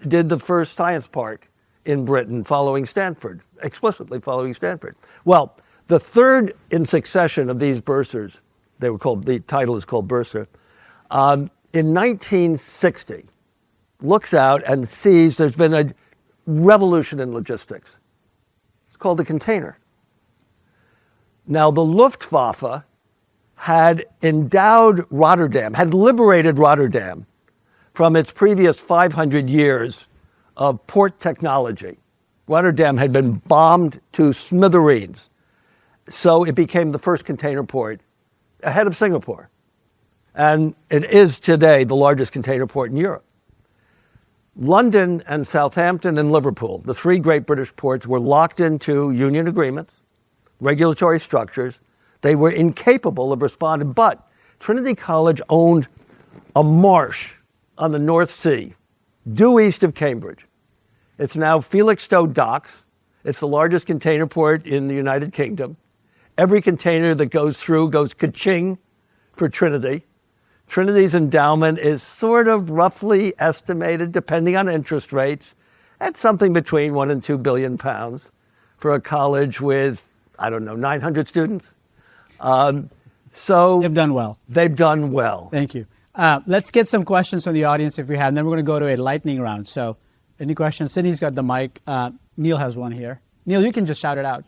did the first science park in Britain following Stanford, explicitly following Stanford. Well, the third in succession of these bursars, the title is called bursar, in 1960, looks out and sees there's been a revolution in logistics. It's called the container. Now, the Luftwaffe had endowed Rotterdam, had liberated Rotterdam from its previous 500 years of port technology. Rotterdam had been bombed to smithereens. So it became the first container port ahead of Singapore. And it is today the largest container port in Europe. London and Southampton and Liverpool, the three great British ports, were locked into union agreements, regulatory structures. They were incapable of responding. But Trinity College owned a marsh on the North Sea, due east of Cambridge. It's now Felixstowe Docks. It's the largest container port in the United Kingdom. Every container that goes through goes ka-ching for Trinity. Trinity's endowment is sort of roughly estimated, depending on interest rates, at something between £1 and £2 billion for a college with, 900 students. So They've done well. They've done well. Thank you. Let's get some questions from the audience if we have, and then we're going to go to a lightning round. So any questions? Sydney's got the mic. Neil has one here. Neil, you can just shout it out.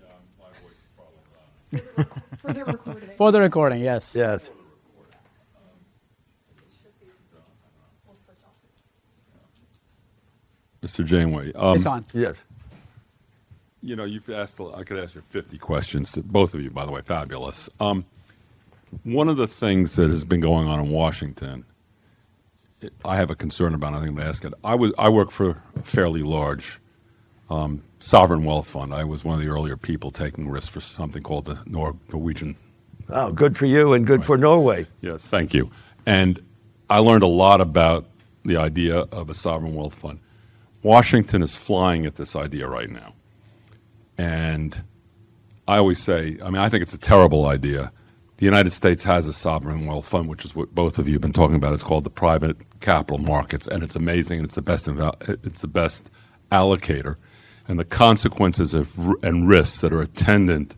For the recording. For the recording, yes. Yes. Mr. Janeway. It's on. Yes. You've asked, I could ask you 50 questions, to both of you, by the way, fabulous. One of the things that has been going on in Washington, I have a concern about, I think I'm going to ask it. I work for a fairly large sovereign wealth fund. I was one of the earlier people taking risks for something called the Norwegian. Oh, good for you and good for Norway. Yes, thank you. And I learned a lot about the idea of a sovereign wealth fund. Washington is flying at this idea right now. And I always say, I think it's a terrible idea. The United States has a sovereign wealth fund, which is what both of you have been talking about. It's called the private capital markets, and it's amazing, and it's the best allocator. And the consequences and risks that are attendant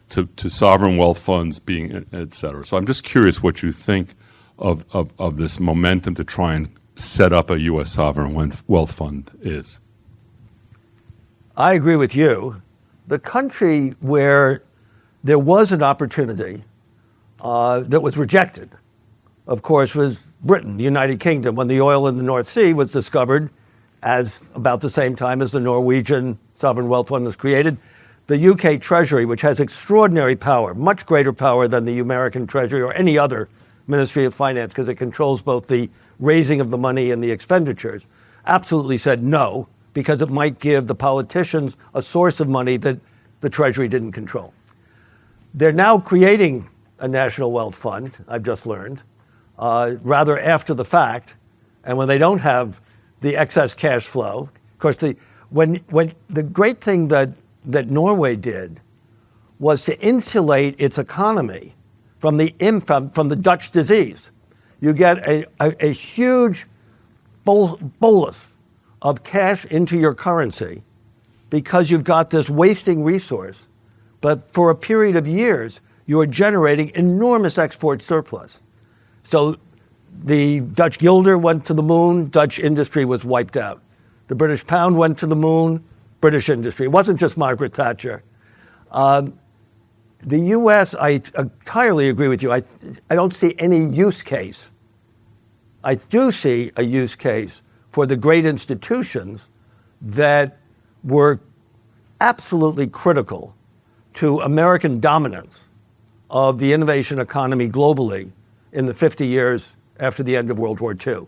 to sovereign wealth funds being, et cetera. So I'm just curious what you think of this momentum to try and set up a U.S. sovereign wealth fund is. I agree with you. The country where there was an opportunity that was rejected, of course, was Britain, the United Kingdom, when the oil in the North Sea was discovered as about the same time as the Norwegian sovereign wealth fund was created. The UK Treasury, which has extraordinary power, much greater power than the American Treasury or any other Ministry of Finance, because it controls both the raising of the money and the expenditures, absolutely said no, because it might give the politicians a source of money that the Treasury didn't control. They're now creating a national wealth fund, I've just learned, rather after the fact, and when they don't have the excess cash flow. Of course, when the great thing that Norway did was to insulate its economy from the Dutch disease. You get a huge bolus of cash into your currency because you've got this wasting resource, but for a period of years, you are generating enormous export surplus. So The Dutch guilder went to the moon, Dutch industry was wiped out. The British pound went to the moon, British industry. It wasn't just Margaret Thatcher. The U.S., I entirely agree with you. I don't see any use case. I do see a use case for the great institutions that were absolutely critical to American dominance of the innovation economy globally in the 50 years after the end of World War II.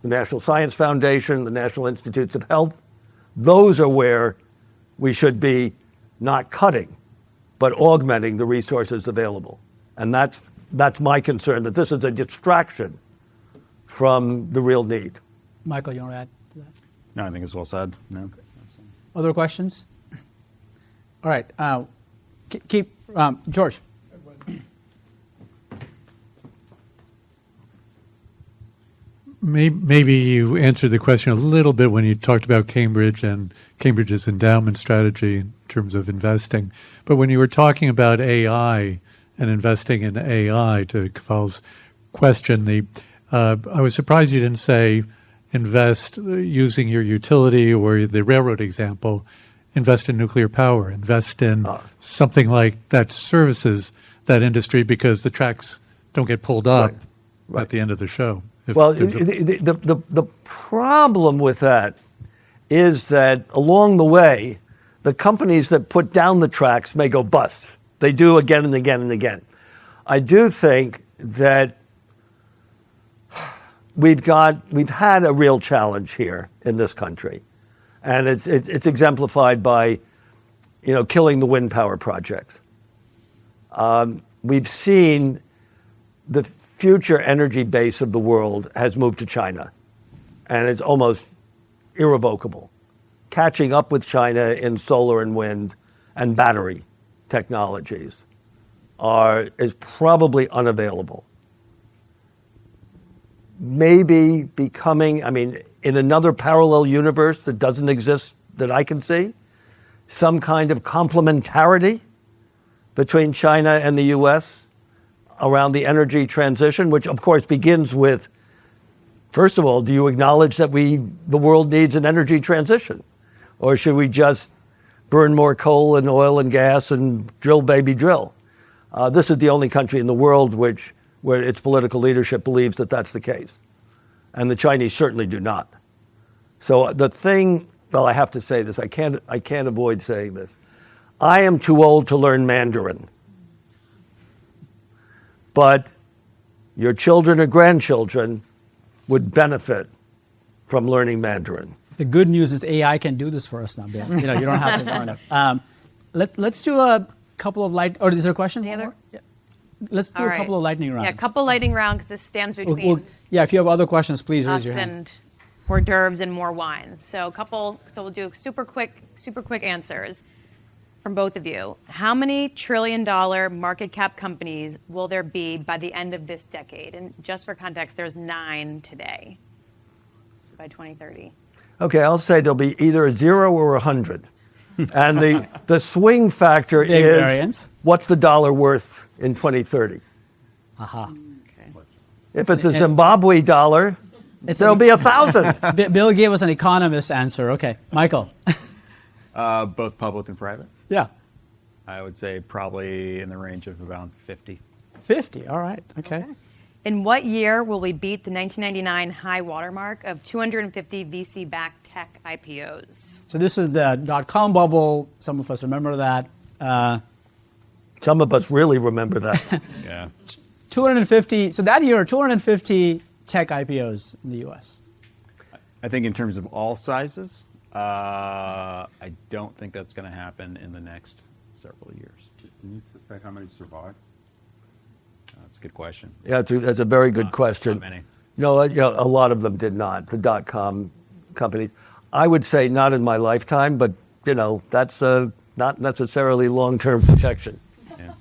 The National Science Foundation, the National Institutes of Health, those are where we should be not cutting, but augmenting the resources available. And that's my concern, that this is a distraction from the real need. Michael, you want to add to that? No, I think it's well said. No. Other questions? All right. Keep George. Maybe you answered the question a little bit when you talked about Cambridge and Cambridge's endowment strategy in terms of investing. But when you were talking about AI and investing in AI, to Kaval's question, I was surprised you didn't say invest using your utility or the railroad example, invest in nuclear power, invest in something like that services that industry because the tracks don't get pulled up at the end of the show. Well, the problem with that is that along the way, the companies that put down the tracks may go bust. They do again and again and again. I do think that we've had a real challenge here in this country, and it's exemplified by, killing the wind power project. We've seen the future energy base of the world has moved to China, and it's almost irrevocable. Catching up with China in solar and wind and battery technologies is probably unavailable. Maybe becoming, in another parallel universe that doesn't exist that I can see, some kind of complementarity between China and the U.S. around the energy transition, which of course begins with, first of all, do you acknowledge that the world needs an energy transition? Or should we just burn more coal and oil and gas and drill, baby, drill? This is the only country in the world where its political leadership believes that that's the case. And the Chinese certainly do not. So I have to say this, I can't avoid saying this. I am too old to learn Mandarin. But your children or grandchildren would benefit from learning Mandarin. The good news is AI can do this for us now, Bill. You don't have to learn it. Let's do a couple of is there a question? Any other? Yeah. Let's do a couple of lightning rounds. Yeah, a couple lightning round because this stands between if you have other questions, please raise your hand. And hors d'oeuvres and more wine. So we'll do super quick answers from both of you. How many trillion-dollar market cap companies will there be by the end of this decade? And just for context, there's 9 today by 2030. Okay, I'll say there'll be either a 0 or 100. And the swing factor Big is variance. What's the dollar worth in 2030? Aha. Okay. If it's a Zimbabwe dollar, there'll be 1,000. Bill gave us an economist answer. Okay, Michael. Both public and private. Yeah. I would say probably in the range of about 50. 50, all right, okay. In what year will we beat the 1999 high watermark of 250 VC-backed tech IPOs? So this is the dot-com bubble. Some of us remember that. Some of us really remember that. Yeah. 250, so that year, 250 tech IPOs in the U.S. I think in terms of all sizes, I don't think that's going to happen in the next several years. Can you say how many survived? That's a good question. Yeah, that's a very good question. Not many. No, a lot of them did not, the dot-com companies. I would say not in my lifetime, but, that's not necessarily long-term protection. Yeah.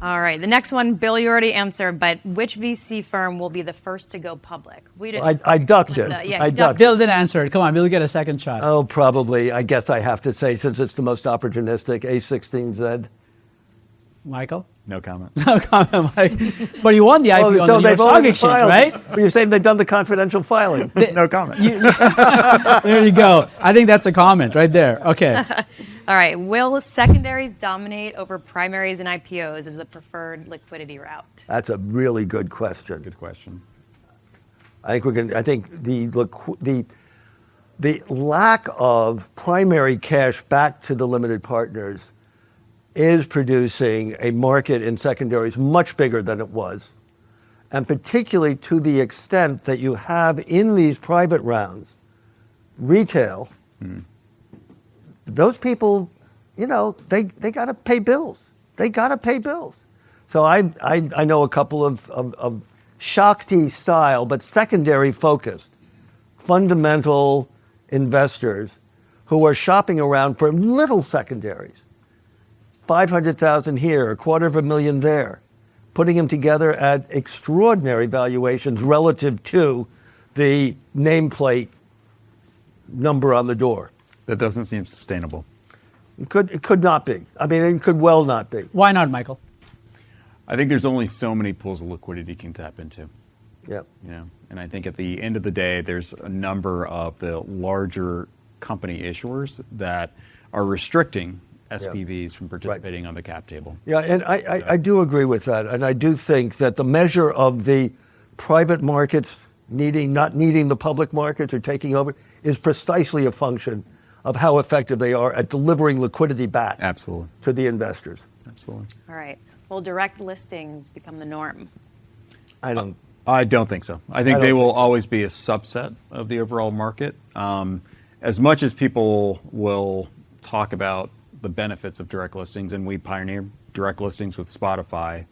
All right, the next one, Bill, you already answered, but which VC firm will be the first to go public? We didn't. I ducked it. I ducked Bill didn't answer it. Come on, Bill, get a second shot. Oh, probably. I guess I have to say, since it's the most opportunistic, A16Z. Michael? No comment. No comment, Mike. But you won the IPO on the New York Stock Exchange, right? But you're saying they've done the confidential filing. No comment. There you go. I think that's a comment right there. Okay. All right. Will secondaries dominate over primaries and IPOs as the preferred liquidity route? That's a really good question. Good question. I think the lack of primary cash back to the limited partners is producing a market in secondaries much bigger than it was, and particularly to the extent that you have in these private rounds, retail, those people, they got to pay bills. They got to pay bills. So I know a couple of Shakti style, but secondary focused, fundamental investors who are shopping around for little secondaries. 500,000 here, $250,000 there, putting them together at extraordinary valuations relative to the nameplate number on the door. That doesn't seem sustainable. It could not be. I mean, it could well not be. Why not, Michael? I think there's only so many pools of liquidity you can tap into. Yep. And I think at the end of the day, there's a number of the larger company issuers that are restricting SPVs from participating on the cap table. Yeah, and I do agree with that. And I do think that the measure of the private markets not needing the public markets or taking over is precisely a function of how effective they are at delivering liquidity back Absolutely. to the investors. Absolutely. All right. Will direct listings become the norm? I don't think so. I think they will always be a subset of the overall market. As much as people will talk about the benefits of direct listings, and we pioneer direct listings with Spotify,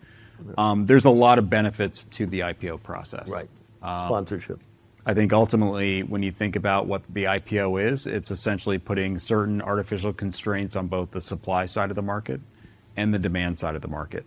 there's a lot of benefits to the IPO process. Right. Sponsorship. I think ultimately, when you think about what the IPO is, it's essentially putting certain artificial constraints on both the supply side of the market and the demand side of the market.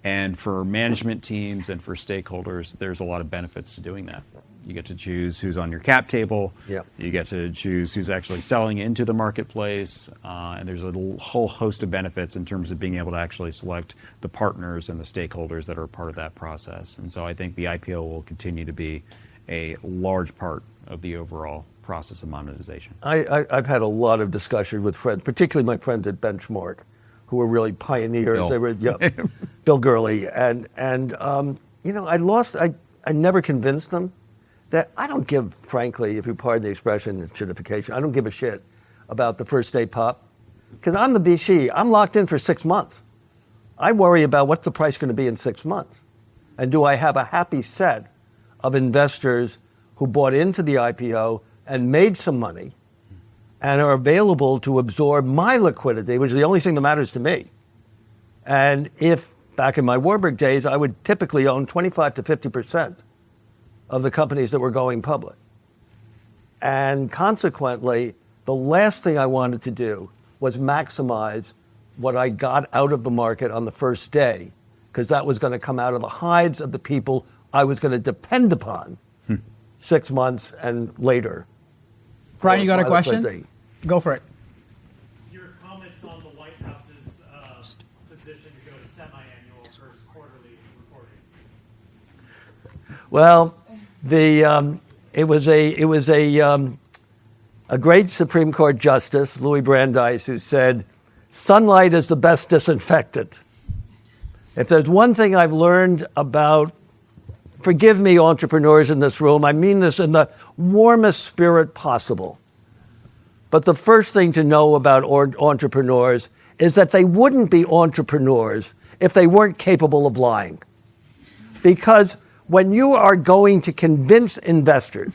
And for management teams and for stakeholders, there's a lot of benefits to doing that. You get to choose who's on your cap table. Yep. You get to choose who's actually selling into the marketplace. And there's a whole host of benefits in terms of being able to actually select the partners and the stakeholders that are part of that process. And so I think the IPO will continue to be a large part of the overall process of monetization. I've had a lot of discussion with friends, particularly my friends at Benchmark, who were really pioneers. Bill. They were Bill Gurley, and I never convinced them that I don't give, frankly, if you pardon the expression, shitification, I don't give a shit about the first day pop, because I'm the BC. I'm locked in for 6 months. I worry about what's the price going to be in 6 months, and do I have a happy set of investors who bought into the IPO and made some money and are available to absorb my liquidity, which is the only thing that matters to me. And if, back in my Warburg days, I would typically own 25 to 50% of the companies that were going public. And consequently, the last thing I wanted to do was maximize what I got out of the market on the first day, because that was going to come out of the hides of the people I was going to depend upon 6 months and later. Brian, you got a question? Go for it. Your comments on the White House's position to go to semi-annual versus quarterly reporting. Well, it was a great Supreme Court Justice, Louis Brandeis, who said, "Sunlight is the best disinfectant." If there's one thing I've learned about, forgive me, entrepreneurs in this room, I mean this in the warmest spirit possible, but the first thing to know about entrepreneurs is that they wouldn't be entrepreneurs if they weren't capable of lying. Because when you are going to convince investors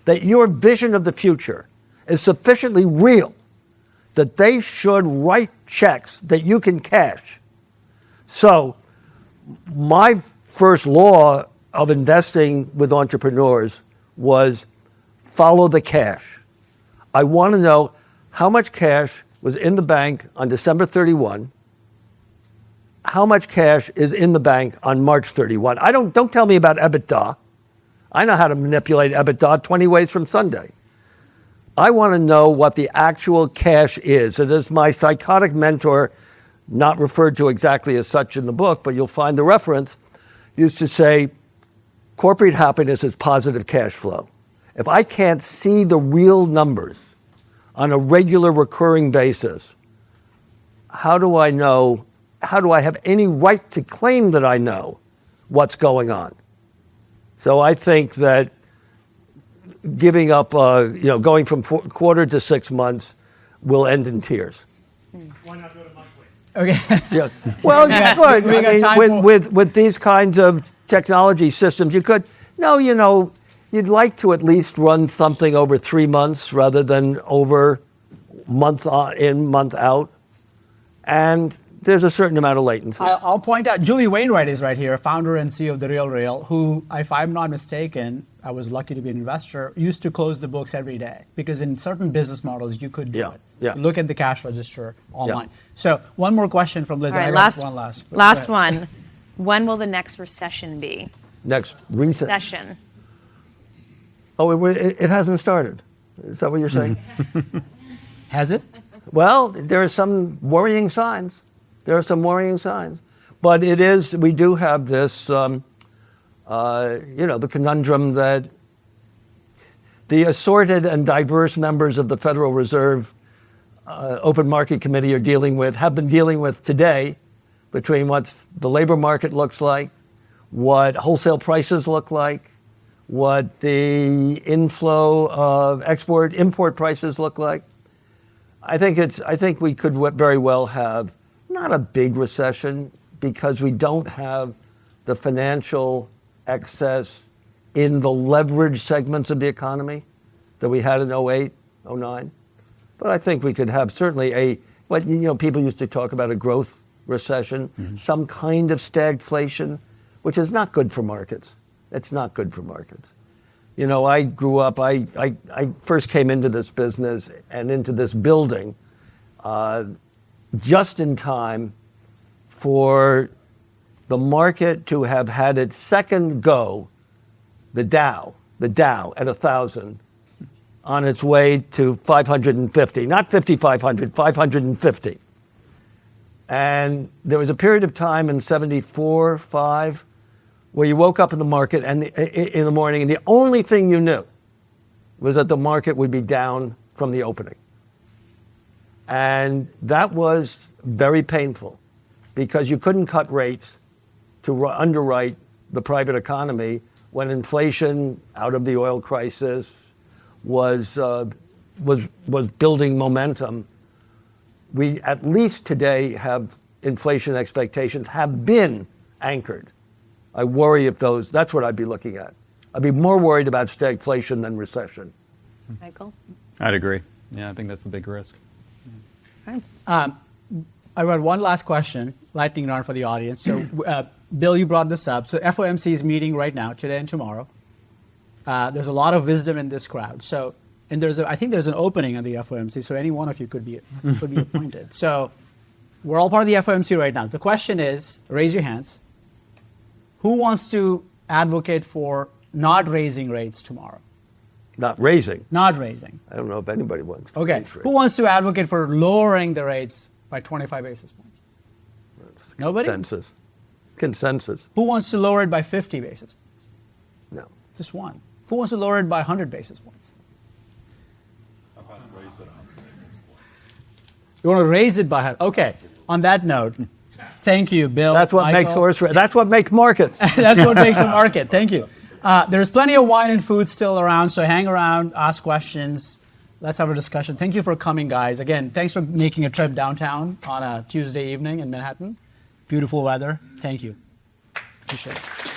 that your vision of the future is sufficiently real that they should write checks that you can cash. So my first law of investing with entrepreneurs was follow the cash. I want to know how much cash was in the bank on December 31, how much cash is in the bank on March 31. Don't tell me about EBITDA. I know how to manipulate EBITDA 20 ways from Sunday. I want to know what the actual cash is. And as my psychotic mentor, not referred to exactly as such in the book, but you'll find the reference, used to say, corporate happiness is positive cash flow. If I can't see the real numbers on a regular recurring basis, how do I have any right to claim that I know what's going on? So I think that giving up, going from quarter to 6 months will end in tears. Why not go to monthly? Okay. Yeah. Well, Yeah. good. We got time for- With these kinds of technology systems, you could, you'd like to at least run something over 3 months rather than over month in, month out. And there's a certain amount of latency. I'll point out, Julie Wainwright is right here, founder and CEO of The Real Real, who, if I'm not mistaken, I was lucky to be an investor, used to close the books every day. Because in certain business models, you could do it. Yeah. Look at the cash register online. Yeah. So one more question from Liz. All right, and I got one last. Last one. When will the next recession be? Next recent. Session. Oh, it hasn't started. Is that what you're saying? Has it? Well, there are some worrying signs. But we do have this, the conundrum that the assorted and diverse members of the Federal Reserve Open Market Committee have been dealing with today, between what the labor market looks like, what wholesale prices look like, what the inflow of import prices look like. I think we could very well have not a big recession because we don't have the financial excess in the leverage segments of the economy that we had in 08, 09. But I think we could have certainly people used to talk about a growth recession, some kind of stagflation, which is not good for markets. It's not good for markets. I grew up, I first came into this business and into this building just in time for the market to have had its second go, the Dow at 1,000, on its way to 550, not 5,500, 550. And there was a period of time in 74, 5, where you woke up in the market and in the morning, and the only thing you knew was that the market would be down from the opening. And that was very painful because you couldn't cut rates to underwrite the private economy when inflation out of the oil crisis was building momentum. We at least today have inflation expectations have been anchored. I worry if that's what I'd be looking at. I'd be more worried about stagflation than recession. Michael? I'd agree. Yeah, I think that's the big risk. I've got one last question, lightning round for the audience. So, Bill, you brought this up. So FOMC is meeting right now, today and tomorrow. There's a lot of wisdom in this crowd. So, and I think there's an opening on the FOMC, so any one of you could be appointed. So we're all part of the FOMC right now. The question is, raise your hands. Who wants to advocate for not raising rates tomorrow? Not raising. Not raising. I don't know if anybody wants. Okay. Who wants to advocate for lowering the rates by 25 basis points? Nobody? Consensus. Who wants to lower it by 50 basis points? No. Just one. Who wants to lower it by 100 basis points? You want to raise it by 100? Okay. On that note, thank you, Bill. That's what makes That's what makes markets. That's what makes a market. Thank you. There's plenty of wine and food still around, so hang around, ask questions. Let's have a discussion. Thank you for coming, guys. Again, thanks for making a trip downtown on a Tuesday evening in Manhattan. Beautiful weather. Thank you. Appreciate it.